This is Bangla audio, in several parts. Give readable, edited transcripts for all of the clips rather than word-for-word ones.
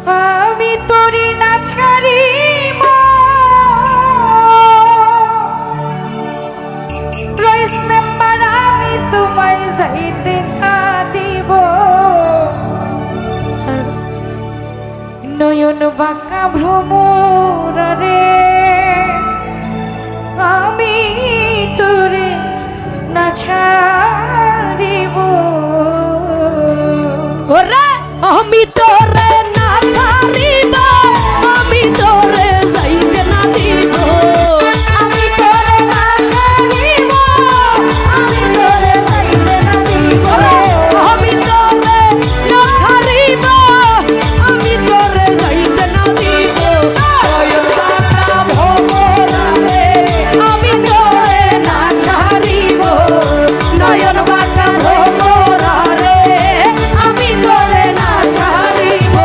আমি তোরে না ছাড়িব রাইস মেম্বার আমি তোমায় যাইতে না দিব নয়ন বাঁকা ভ্রমর রে আমি তোরে না ছাড়িব ওরে আমি তোরে না ছাড়িব আমি তোরে যাইতে না দিব আমি তোরে না ছাড়িব আমি তোরে যাইতে না দিব আমি তোরে না ছাড়িব আমি তোরে যাইতে না দিব নয়ন বাঁকা ভ্রমরা রে আমি তোরে না ছাড়িব নয়ন বাঁকা ভ্রমরা রে আমি তোরে না ছাড়িব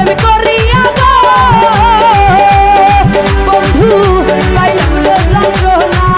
প্রেম করে